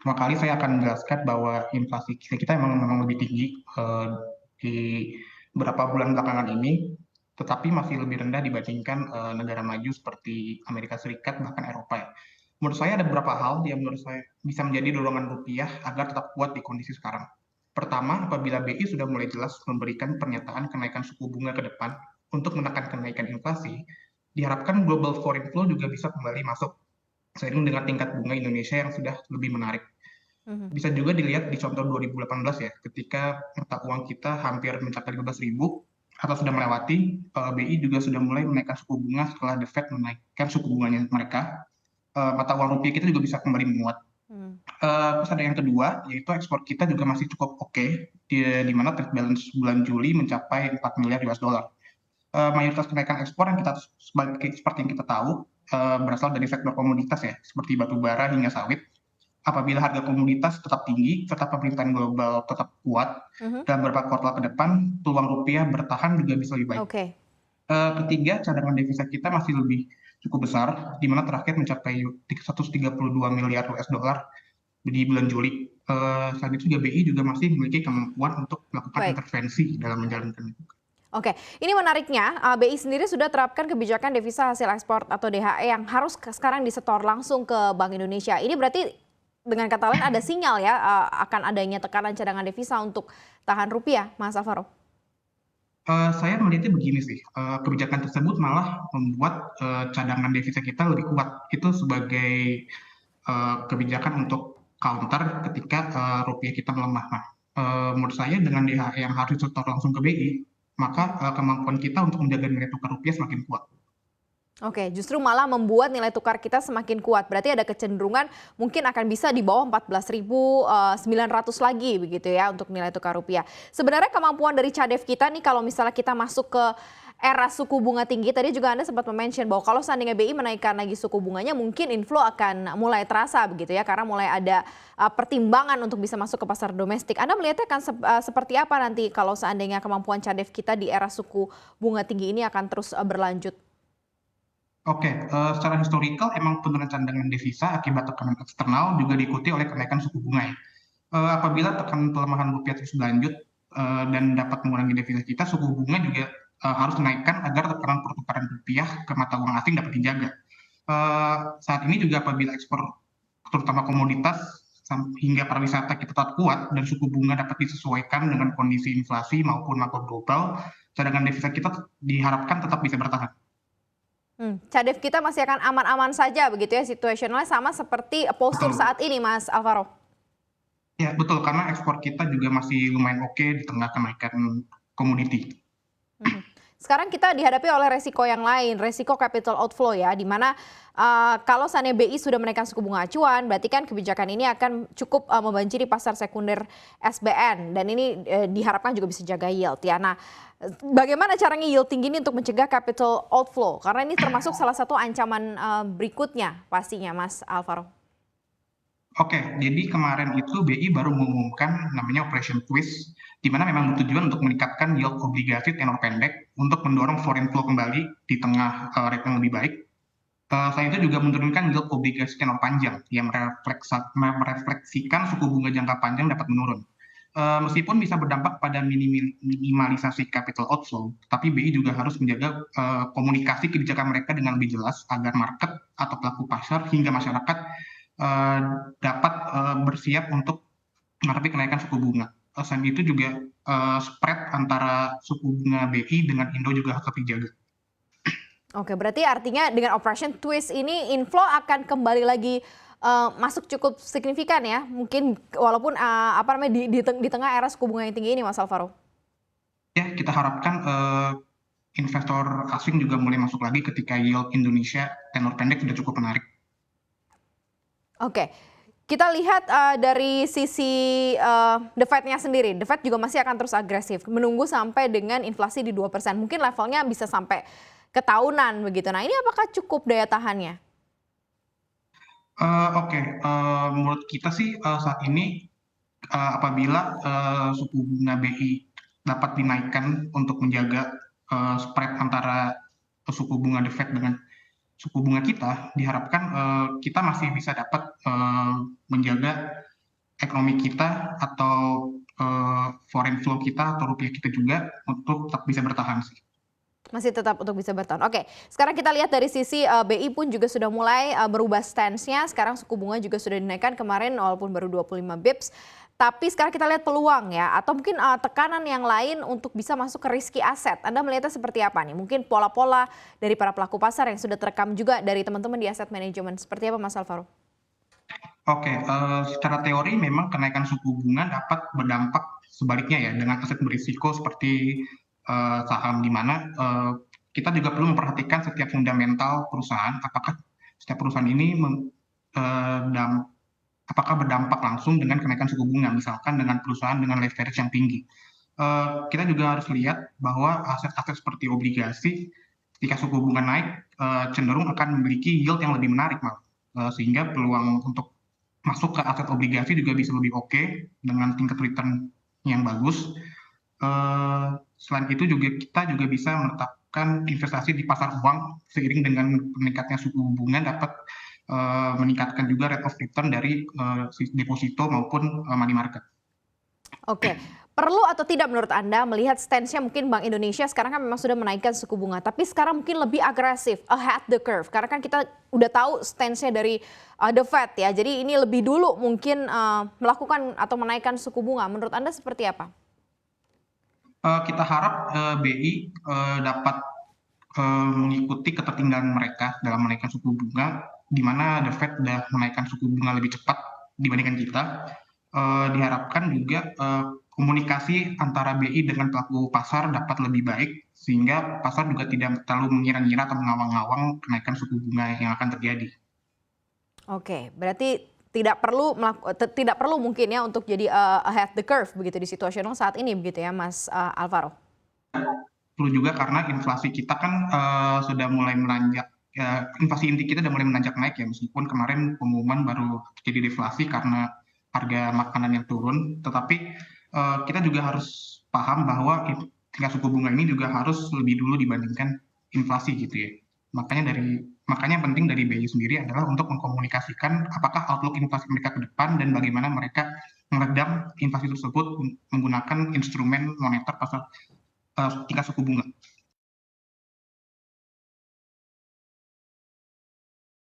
Pertama kali saya akan menjelaskan bahwa inflasi kita memang lebih tinggi di beberapa bulan belakangan ini, tetapi masih lebih rendah dibandingkan negara maju seperti Amerika Serikat bahkan Eropa ya. Menurut saya ada beberapa hal yang menurut saya bisa menjadi dorongan rupiah agar tetap kuat di kondisi sekarang. Pertama, apabila BI sudah mulai jelas memberikan pernyataan kenaikan suku bunga ke depan untuk menekan kenaikan inflasi, diharapkan global foreign flow juga bisa kembali masuk seiring dengan tingkat bunga Indonesia yang sudah lebih menarik. Mhm. Bisa juga dilihat di contoh 2018 ya, ketika mata uang kita hampir mencapai 15.000 atau sudah melewati, BI juga sudah mulai menaikkan suku bunga setelah The Fed menaikkan suku bunganya mereka, mata uang rupiah kita juga bisa kembali menguat. Mmm. Terus ada yang kedua, yaitu ekspor kita juga masih cukup oke, di mana trade balance bulan Juli mencapai 4 miliar US dollar. Mayoritas kenaikan ekspor yang kita seperti yang kita tahu, berasal dari sektor komoditas ya, seperti batu bara hingga sawit. Apabila harga komoditas tetap tinggi, serta pemerintahan global tetap kuat, Mhm. dalam beberapa kuartal ke depan, peluang rupiah bertahan juga bisa lebih baik. Oke. Ketiga, cadangan devisa kita masih lebih cukup besar, di mana terakhir mencapai 132 miliar US dollar di bulan Juli. Selain itu juga BI juga masih memiliki kemampuan untuk melakukan Baik. intervensi dalam menjalankan itu. Oke, ini menariknya, BI sendiri sudah terapkan kebijakan devisa hasil ekspor atau DHE yang harus sekarang disetor langsung ke Bank Indonesia. Ini berarti dengan kata lain ada sinyal ya, akan adanya tekanan cadangan devisa untuk tahan rupiah, Mas Alvaro? Saya melihatnya begini sih, kebijakan tersebut malah membuat cadangan devisa kita lebih kuat. Itu sebagai kebijakan untuk counter ketika rupiah kita melemah. Nah, menurut saya dengan DHE yang harus disetor langsung ke BI, maka Mhm. kemampuan kita untuk menjaga nilai tukar rupiah semakin kuat. Oke, justru malah membuat nilai tukar kita semakin kuat. Berarti ada kecenderungan mungkin akan bisa di bawah 14.900 lagi begitu ya untuk nilai tukar rupiah. Sebenarnya kemampuan dari CADEV kita nih kalau misalnya kita masuk ke era suku bunga tinggi, tadi juga Anda sempat mention bahwa kalau seandainya BI menaikkan lagi suku bunganya mungkin inflow akan mulai terasa begitu ya karena mulai ada pertimbangan untuk bisa masuk ke pasar domestik. Anda melihatnya akan seperti apa nanti kalau seandainya kemampuan CADEV kita di era suku bunga tinggi ini akan terus berlanjut? Oke, secara historikal emang penurunan cadangan devisa akibat tekanan eksternal juga diikuti oleh kenaikan suku bunga ya. Apabila tekanan pelemahan rupiah terus berlanjut dan dapat mengurangi devisa kita, suku bunga juga harus dinaikkan agar tekanan pertukaran rupiah ke mata uang asing dapat dijaga. Saat ini juga apabila ekspor terutama komoditas hingga pariwisata kita tetap kuat dan suku bunga dapat disesuaikan dengan kondisi inflasi maupun makro global, cadangan devisa kita diharapkan tetap bisa bertahan. CADEV kita masih akan aman-aman saja begitu ya, situasionalnya sama seperti postur Betul. saat ini Mas Alvaro? Ya, betul, karena ekspor kita juga masih lumayan oke di tengah kenaikan komoditi. Mhm. Sekarang kita dihadapi oleh resiko yang lain, resiko capital outflow ya, di mana kalau seandainya BI sudah menaikkan suku bunga acuan, berarti kan kebijakan ini akan cukup membanjiri pasar sekunder SBN dan ini diharapkan juga bisa jaga yield ya. Nah, bagaimana caranya yield tinggi ini untuk mencegah capital outflow? Karena ini termasuk salah satu ancaman berikutnya pastinya Mas Alvaro. Oke, jadi kemarin itu BI baru mengumumkan namanya Operation Twist, di mana memang bertujuan untuk meningkatkan yield obligasi tenor pendek untuk mendorong foreign flow kembali di tengah rate yang lebih baik. Selain itu juga menurunkan yield obligasi tenor panjang yang merefleksikan suku bunga jangka panjang dapat menurun. Meskipun bisa berdampak pada minimalisasi capital outflow, tapi BI juga harus menjaga komunikasi kebijakan mereka dengan lebih jelas agar market atau pelaku pasar hingga masyarakat eh, dapat bersiap untuk menghadapi kenaikan suku bunga. Selain itu juga spread antara suku bunga BI dengan Indo juga harus lebih dijaga. Oke, berarti artinya dengan Operation Twist ini inflow akan kembali lagi masuk cukup signifikan ya, mungkin walaupun apa namanya di tengah era suku bunga yang tinggi ini, Mas Alvaro. Ya, kita harapkan investor asing juga mulai masuk lagi ketika yield Indonesia tenor pendek sudah cukup menarik. Oke, kita lihat dari sisi The Fed-nya sendiri, The Fed juga masih akan terus agresif, menunggu sampai dengan inflasi di 2%. Mungkin levelnya bisa sampai ke tahunan begitu. Nah, ini apakah cukup daya tahannya? Oke, menurut kita sih saat ini apabila suku bunga BI dapat dinaikkan untuk menjaga spread antara suku bunga The Fed dengan suku bunga kita, diharapkan kita masih bisa dapat menjaga ekonomi kita atau foreign flow kita atau rupiah kita juga untuk tetap bisa bertahan sih. Masih tetap untuk bisa bertahan. Oke, sekarang kita lihat dari sisi BI pun juga sudah mulai berubah stance-nya. Sekarang suku bunga juga sudah dinaikkan kemarin walaupun baru 25 bips. Tapi sekarang kita lihat peluang ya, atau mungkin tekanan yang lain untuk bisa masuk ke risky aset. Anda melihatnya seperti apa nih? Mungkin pola-pola dari para pelaku pasar yang sudah terekam juga dari teman-teman di aset manajemen. Seperti apa Mas Alvaro? Oke, secara teori memang kenaikan suku bunga dapat berdampak sebaliknya ya dengan aset berisiko seperti saham, di mana kita juga perlu memperhatikan setiap fundamental perusahaan, apakah setiap perusahaan ini apakah berdampak langsung dengan kenaikan suku bunga, misalkan dengan perusahaan dengan leverage yang tinggi. Kita juga harus lihat bahwa aset-aset seperti obligasi, ketika suku bunga naik, cenderung akan memiliki yield yang lebih menarik, malah. Sehingga peluang untuk masuk ke aset obligasi juga bisa lebih oke dengan tingkat return yang bagus. Selain itu juga kita juga bisa menetapkan investasi di pasar uang seiring dengan meningkatnya suku bunga dapat meningkatkan juga rate of return dari deposito maupun money market. Oke, perlu atau tidak menurut Anda melihat stance-nya mungkin Bank Indonesia sekarang kan memang sudah menaikkan suku bunga, tapi sekarang mungkin lebih agresif, ahead the curve. Karena kan kita udah tahu stance-nya dari the Fed ya, jadi ini lebih dulu mungkin melakukan atau menaikkan suku bunga. Menurut Anda seperti apa? Kita harap BI dapat mengikuti ketertinggalan mereka dalam menaikkan suku bunga, di mana The Fed sudah menaikkan suku bunga lebih cepat dibandingkan kita. Diharapkan juga komunikasi antara BI dengan pelaku pasar dapat lebih baik, sehingga pasar juga tidak terlalu mengira-ngira atau mengawang-awang kenaikan suku bunga yang akan terjadi. Oke, berarti tidak perlu mungkin ya untuk jadi ahead the curve begitu di situasional saat ini begitu ya Mas Alvaro? Perlu juga karena inflasi kita kan sudah mulai menanjak, ya, inflasi inti kita sudah mulai menanjak naik ya, meskipun kemarin pengumuman baru terjadi deflasi karena harga makanan yang turun, tetapi kita juga harus paham bahwa tingkat suku bunga ini juga harus lebih dulu dibandingkan inflasi gitu ya. Makanya yang penting dari BI sendiri adalah untuk mengkomunikasikan apakah outlook inflasi mereka ke depan dan bagaimana mereka meredam inflasi tersebut menggunakan instrumen moneter pasar tingkat suku bunga.